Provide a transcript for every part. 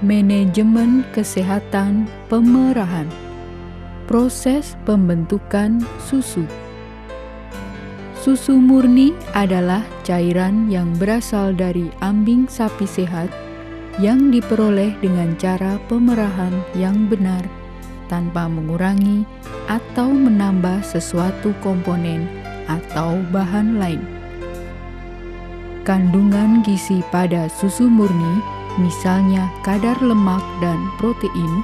Manajemen kesehatan pemerahan. Proses pembentukan susu. Susu murni adalah cairan yang berasal dari ambing sapi sehat yang diperoleh dengan cara pemerahan yang benar tanpa mengurangi atau menambah sesuatu komponen atau bahan lain. Kandungan gizi pada susu murni, misalnya kadar lemak dan protein,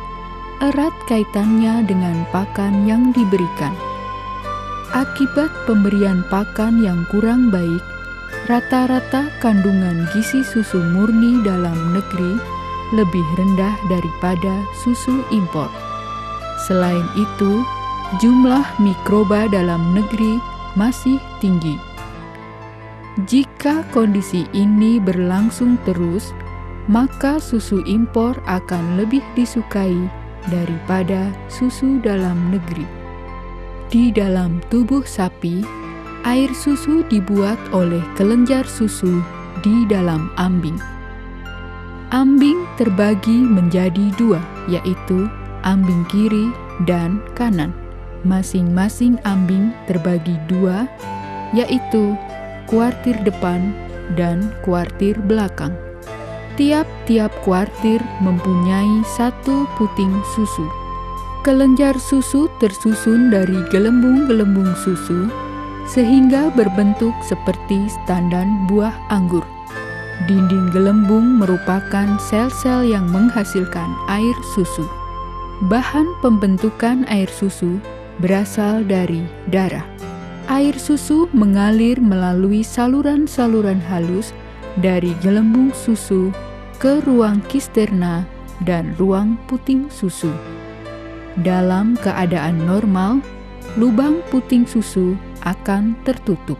erat kaitannya dengan pakan yang diberikan. Akibat pemberian pakan yang kurang baik, rata-rata kandungan gizi susu murni dalam negeri lebih rendah daripada susu impor. Selain itu, jumlah mikroba dalam negeri masih tinggi. Jika kondisi ini berlangsung terus, maka susu impor akan lebih disukai daripada susu dalam negeri. Di dalam tubuh sapi, air susu dibuat oleh kelenjar susu di dalam ambing. Ambing terbagi menjadi dua, yaitu ambing kiri dan kanan. Masing-masing ambing terbagi dua, yaitu kuartir depan dan kuartir belakang. Tiap-tiap kuartir mempunyai satu puting susu. Kelenjar susu tersusun dari gelembung-gelembung susu, sehingga berbentuk seperti tandan buah anggur. Dinding gelembung merupakan sel-sel yang menghasilkan air susu. Bahan pembentukan air susu berasal dari darah. Air susu mengalir melalui saluran-saluran halus dari gelembung susu ke ruang kisterna dan ruang puting susu. Dalam keadaan normal, lubang puting susu akan tertutup.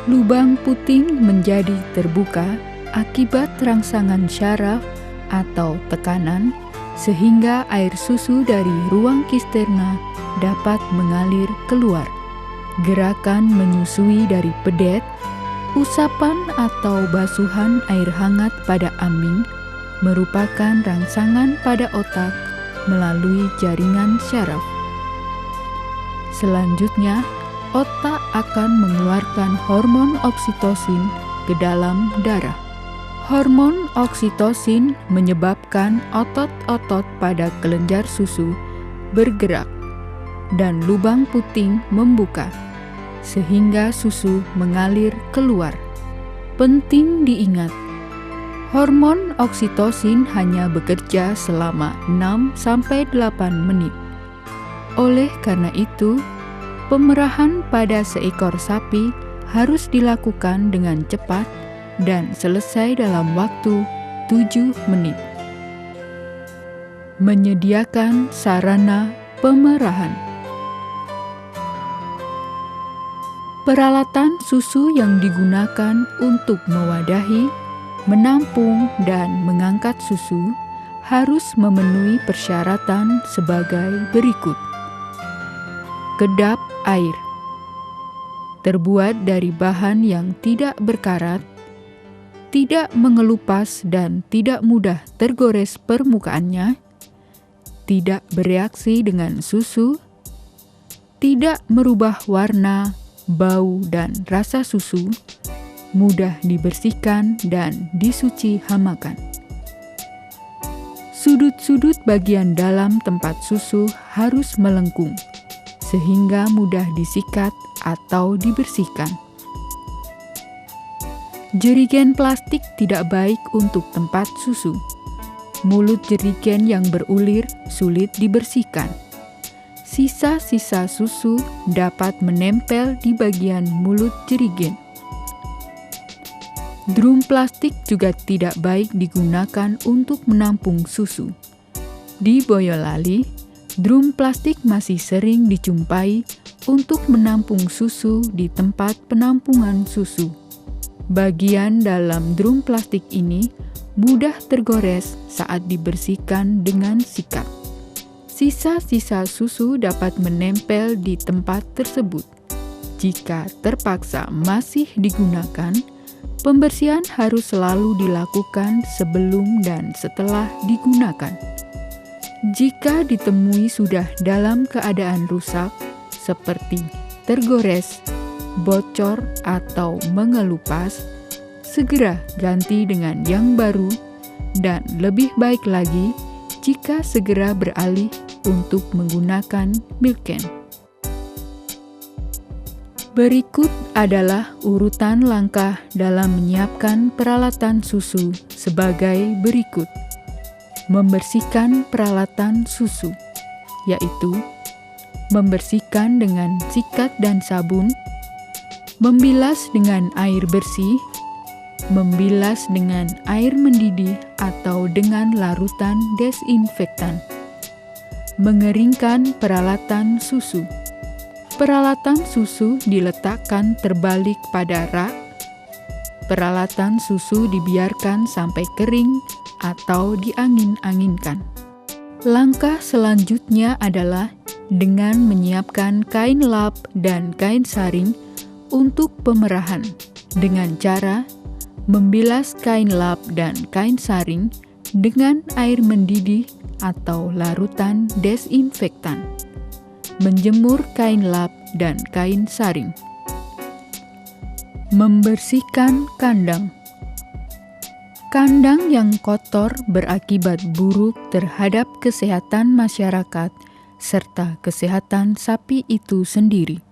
Lubang puting menjadi terbuka akibat rangsangan syaraf atau tekanan, sehingga air susu dari ruang kisterna dapat mengalir keluar. Gerakan menyusui dari pedet, usapan atau basuhan air hangat pada ambing merupakan rangsangan pada otak melalui jaringan syaraf. Selanjutnya, otak akan mengeluarkan hormon oksitosin ke dalam darah. Hormon oksitosin menyebabkan otot-otot pada kelenjar susu bergerak dan lubang puting membuka, sehingga susu mengalir keluar. Penting diingat, hormon oksitosin hanya bekerja selama 6-8 menit. Oleh karena itu, pemerahan pada seekor sapi harus dilakukan dengan cepat dan selesai dalam waktu 7 menit. Menyediakan sarana pemerahan. Peralatan susu yang digunakan untuk mewadahi, menampung, dan mengangkat susu harus memenuhi persyaratan sebagai berikut. Kedap air terbuat dari bahan yang tidak berkarat, tidak mengelupas dan tidak mudah tergores permukaannya, tidak bereaksi dengan susu, tidak merubah warna, bau, dan rasa susu, mudah dibersihkan dan disuci hamakan. Sudut-sudut bagian dalam tempat susu harus melengkung, sehingga mudah disikat atau dibersihkan. Jerigen plastik tidak baik untuk tempat susu. Mulut jerigen yang berulir sulit dibersihkan. Sisa-sisa susu dapat menempel di bagian mulut jerigen. Drum plastik juga tidak baik digunakan untuk menampung susu. Di Boyolali, drum plastik masih sering dijumpai untuk menampung susu di tempat penampungan susu. Bagian dalam drum plastik ini mudah tergores saat dibersihkan dengan sikat. Sisa-sisa susu dapat menempel di tempat tersebut. Jika terpaksa masih digunakan, Pembersihan harus selalu dilakukan sebelum dan setelah digunakan. Jika ditemui sudah dalam keadaan rusak, seperti tergores, bocor, atau mengelupas, segera ganti dengan yang baru, dan lebih baik lagi jika segera beralih untuk menggunakan milk can. Berikut adalah urutan langkah dalam menyiapkan peralatan susu sebagai berikut. Membersihkan peralatan susu, yaitu membersihkan dengan sikat dan sabun, membilas dengan air bersih, membilas dengan air mendidih atau dengan larutan desinfektan, mengeringkan peralatan susu. Peralatan susu diletakkan terbalik pada rak. Peralatan susu dibiarkan sampai kering atau diangin-anginkan. Langkah selanjutnya adalah dengan menyiapkan kain lap dan kain saring untuk pemerahan dengan cara membilas kain lap dan kain saring dengan air mendidih atau larutan desinfektan. Menjemur kain lap dan kain saring. Membersihkan kandang. Kandang yang kotor berakibat buruk terhadap kesehatan masyarakat serta kesehatan sapi itu sendiri.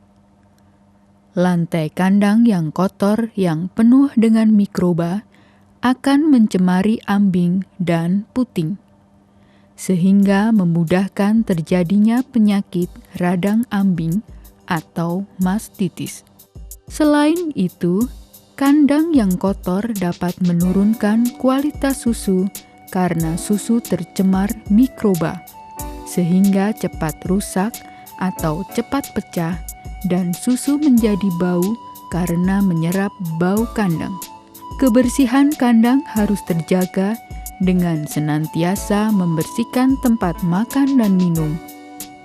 Lantai kandang yang kotor yang penuh dengan mikroba akan mencemari ambing dan puting, sehingga memudahkan terjadinya penyakit radang ambing atau mastitis. Selain itu, kandang yang kotor dapat menurunkan kualitas susu karena susu tercemar mikroba, sehingga cepat rusak atau cepat pecah dan susu menjadi bau karena menyerap bau kandang. Kebersihan kandang harus terjaga dengan senantiasa membersihkan tempat makan dan minum,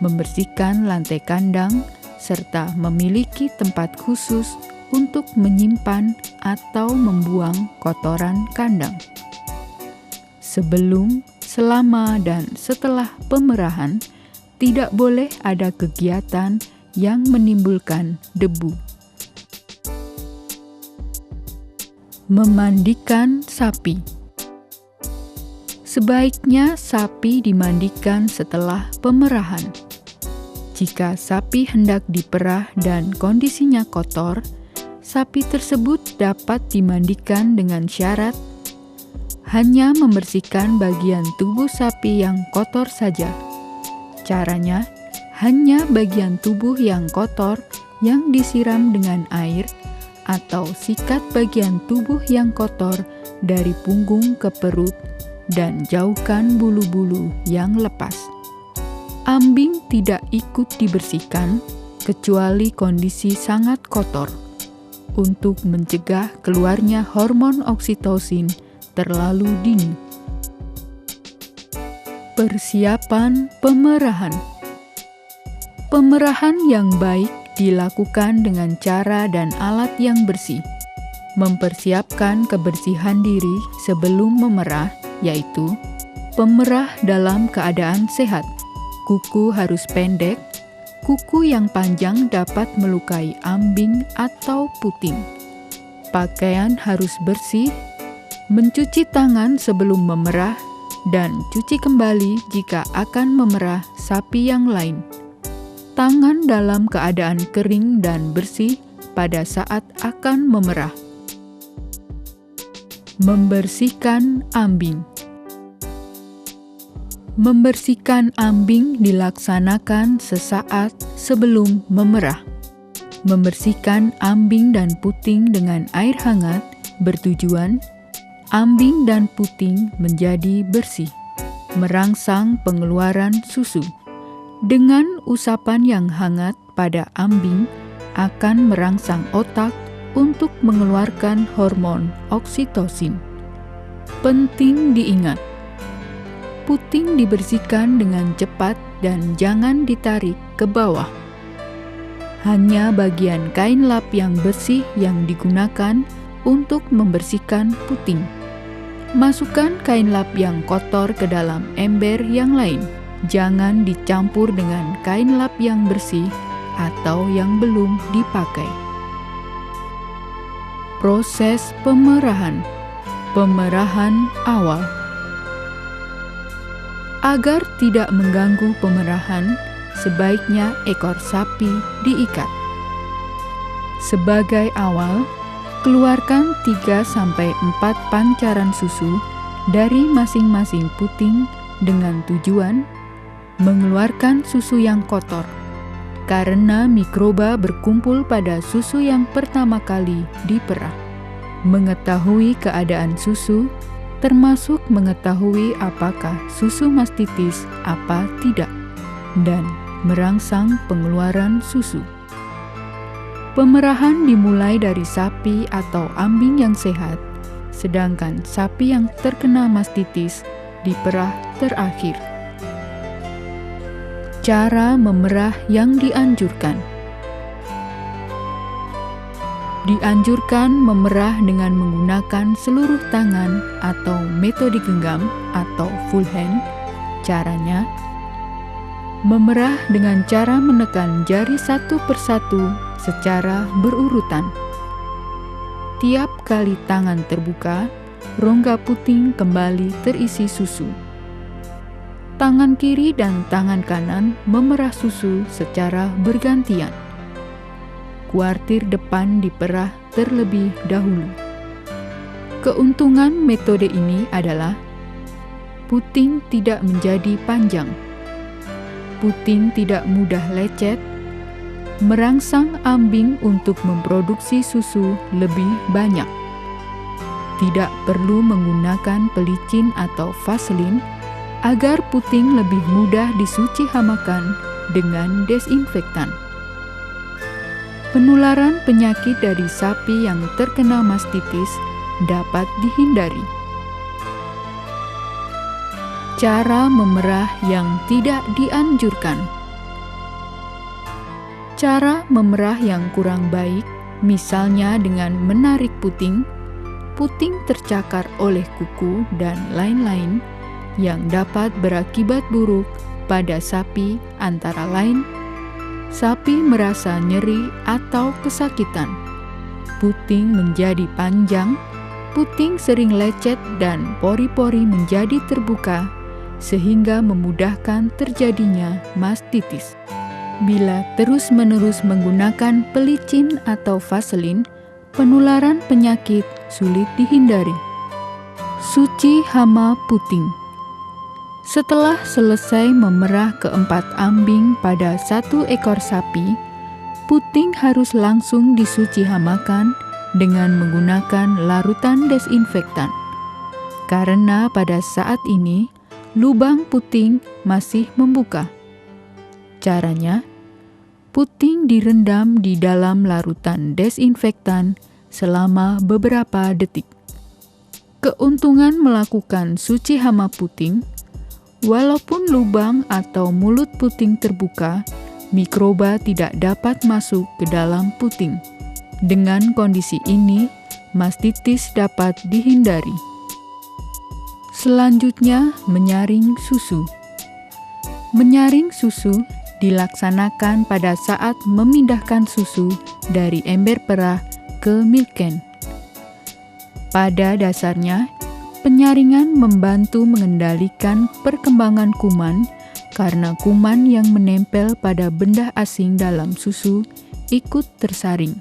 membersihkan lantai kandang, serta memiliki tempat khusus untuk menyimpan atau membuang kotoran kandang. Sebelum, selama, dan setelah pemerahan, tidak boleh ada kegiatan yang menimbulkan debu. Memandikan sapi. Sebaiknya sapi dimandikan setelah pemerahan. Jika sapi hendak diperah dan kondisinya kotor, sapi tersebut dapat dimandikan dengan syarat hanya membersihkan bagian tubuh sapi yang kotor saja. Caranya, hanya bagian tubuh yang kotor yang disiram dengan air atau sikat bagian tubuh yang kotor dari punggung ke perut dan jauhkan bulu-bulu yang lepas. Ambing tidak ikut dibersihkan kecuali kondisi sangat kotor untuk mencegah keluarnya hormon oksitosin terlalu dini. Persiapan pemerahan. Pemerahan yang baik dilakukan dengan cara dan alat yang bersih. Mempersiapkan kebersihan diri sebelum memerah, yaitu pemerah dalam keadaan sehat. Kuku harus pendek. Kuku yang panjang dapat melukai ambing atau puting. Pakaian harus bersih. Mencuci tangan sebelum memerah dan cuci kembali jika akan memerah sapi yang lain. Tangan dalam keadaan kering dan bersih pada saat akan memerah. Membersihkan ambing. Membersihkan ambing dilaksanakan sesaat sebelum memerah. Membersihkan ambing dan puting dengan air hangat bertujuan ambing dan puting menjadi bersih, merangsang pengeluaran susu. Dengan usapan yang hangat pada ambing akan merangsang otak untuk mengeluarkan hormon oksitosin. Penting diingat, puting dibersihkan dengan cepat dan jangan ditarik ke bawah. Hanya bagian kain lap yang bersih yang digunakan untuk membersihkan puting. Masukkan kain lap yang kotor ke dalam ember yang lain. Jangan dicampur dengan kain lap yang bersih atau yang belum dipakai. Proses pemerahan. Pemerahan awal. Agar tidak mengganggu pemerahan, sebaiknya ekor sapi diikat. Sebagai awal, keluarkan 3-4 pancaran susu dari masing-masing puting dengan tujuan mengeluarkan susu yang kotor, karena mikroba berkumpul pada susu yang pertama kali diperah. Mengetahui keadaan susu, termasuk mengetahui apakah susu mastitis apa tidak, dan merangsang pengeluaran susu. Pemerahan dimulai dari sapi atau ambing yang sehat, sedangkan sapi yang terkena mastitis diperah terakhir. Cara memerah yang dianjurkan. Dianjurkan memerah dengan menggunakan seluruh tangan atau metode genggam atau full hand. Caranya, memerah dengan cara menekan jari satu persatu secara berurutan. Tiap kali tangan terbuka, rongga puting kembali terisi susu. Tangan kiri dan tangan kanan memerah susu secara bergantian. Kuartir depan diperah terlebih dahulu. Keuntungan metode ini adalah puting tidak menjadi panjang, puting tidak mudah lecet, merangsang ambing untuk memproduksi susu lebih banyak. Tidak perlu menggunakan pelicin atau vaselin agar puting lebih mudah disuci hamakan dengan desinfektan. Penularan penyakit dari sapi yang terkena mastitis dapat dihindari. Cara memerah yang tidak dianjurkan. Cara memerah yang kurang baik, misalnya dengan menarik puting, puting tercakar oleh kuku, dan lain-lain, yang dapat berakibat buruk pada sapi, antara lain, sapi merasa nyeri atau kesakitan, puting menjadi panjang, puting sering lecet, dan pori-pori menjadi terbuka, sehingga memudahkan terjadinya mastitis. Bila terus-menerus menggunakan pelicin atau vaselin, penularan penyakit sulit dihindari. Suci hama puting. Setelah selesai memerah keempat ambing pada satu ekor sapi, puting harus langsung disuci hamakan dengan menggunakan larutan desinfektan. Karena pada saat ini, lubang puting masih membuka. Caranya, puting direndam di dalam larutan desinfektan selama beberapa detik. Keuntungan melakukan suci hama puting. Walaupun lubang atau mulut puting terbuka, mikroba tidak dapat masuk ke dalam puting. Dengan kondisi ini, mastitis dapat dihindari. Selanjutnya, menyaring susu. Menyaring susu dilaksanakan pada saat memindahkan susu dari ember perah ke milk can. Pada dasarnya, penyaringan membantu mengendalikan perkembangan kuman karena kuman yang menempel pada benda asing dalam susu ikut tersaring.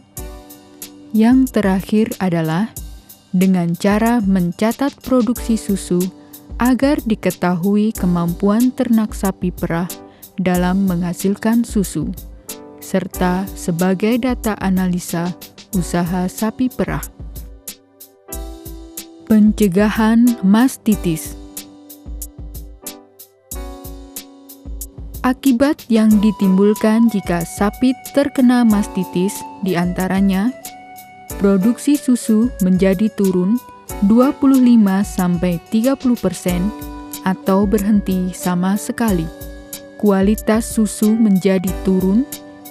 Yang terakhir adalah dengan cara mencatat produksi susu agar diketahui kemampuan ternak sapi perah dalam menghasilkan susu, serta sebagai data analisa usaha sapi perah. Pencegahan mastitis. Akibat yang ditimbulkan jika sapi terkena mastitis diantaranya produksi susu menjadi turun 25-30% atau berhenti sama sekali. Kualitas susu menjadi turun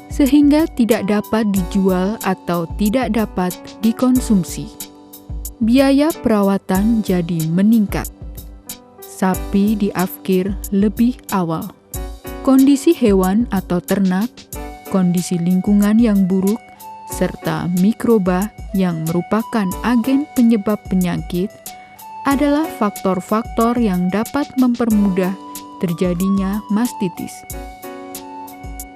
sehingga tidak dapat dijual atau tidak dapat dikonsumsi. biaya perawatan jadi meningkat. Sapi diafkir lebih awal. Kondisi hewan atau ternak, kondisi lingkungan yang buruk, serta mikroba yang merupakan agen penyebab penyakit adalah faktor-faktor yang dapat mempermudah terjadinya mastitis.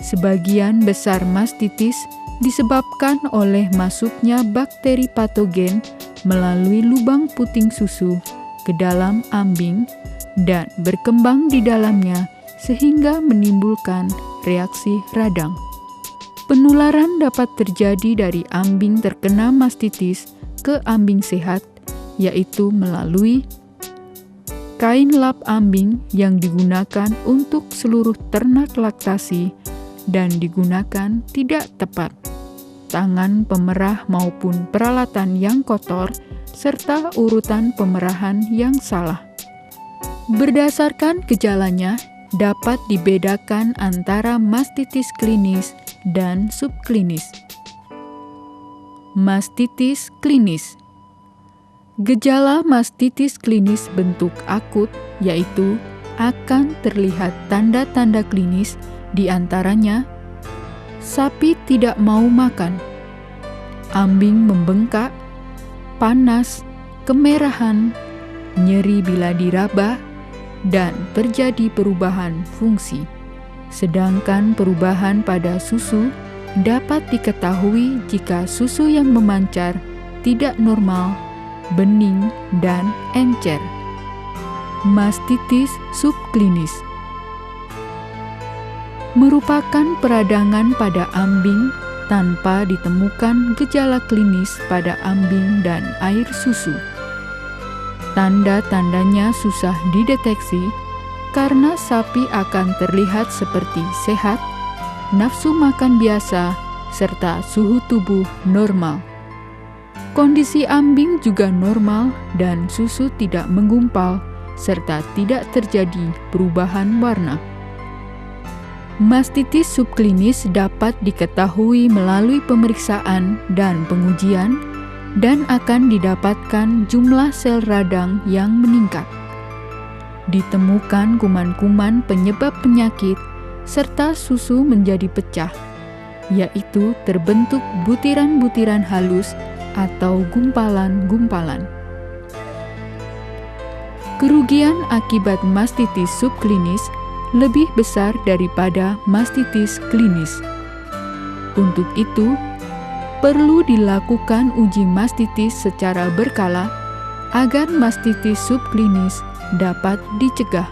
Sebagian besar mastitis disebabkan oleh masuknya bakteri patogen melalui lubang puting susu ke dalam ambing dan berkembang di dalamnya sehingga menimbulkan reaksi radang. Penularan dapat terjadi dari ambing terkena mastitis ke ambing sehat, yaitu melalui kain lap ambing yang digunakan untuk seluruh ternak laktasi dan digunakan tidak tepat, tangan pemerah maupun peralatan yang kotor, serta urutan pemerahan yang salah. Berdasarkan gejalanya, dapat dibedakan antara mastitis klinis dan subklinis. Mastitis klinis. Gejala mastitis klinis bentuk akut yaitu akan terlihat tanda-tanda klinis, di antaranya sapi tidak mau makan, ambing membengkak, panas, kemerahan, nyeri bila diraba, dan terjadi perubahan fungsi. Sedangkan perubahan pada susu dapat diketahui jika susu yang memancar tidak normal, bening, dan encer. Mastitis subklinis merupakan peradangan pada ambing tanpa ditemukan gejala klinis pada ambing dan air susu. Tanda-tandanya susah dideteksi karena sapi akan terlihat seperti sehat, nafsu makan biasa, serta suhu tubuh normal. Kondisi ambing juga normal dan susu tidak menggumpal, serta tidak terjadi perubahan warna. Mastitis subklinis dapat diketahui melalui pemeriksaan dan pengujian dan akan didapatkan jumlah sel radang yang meningkat. Ditemukan kuman-kuman penyebab penyakit serta susu menjadi pecah, yaitu terbentuk butiran-butiran halus atau gumpalan-gumpalan. Kerugian akibat mastitis subklinis lebih besar daripada mastitis klinis. Untuk itu, perlu dilakukan uji mastitis secara berkala agar mastitis subklinis dapat dicegah.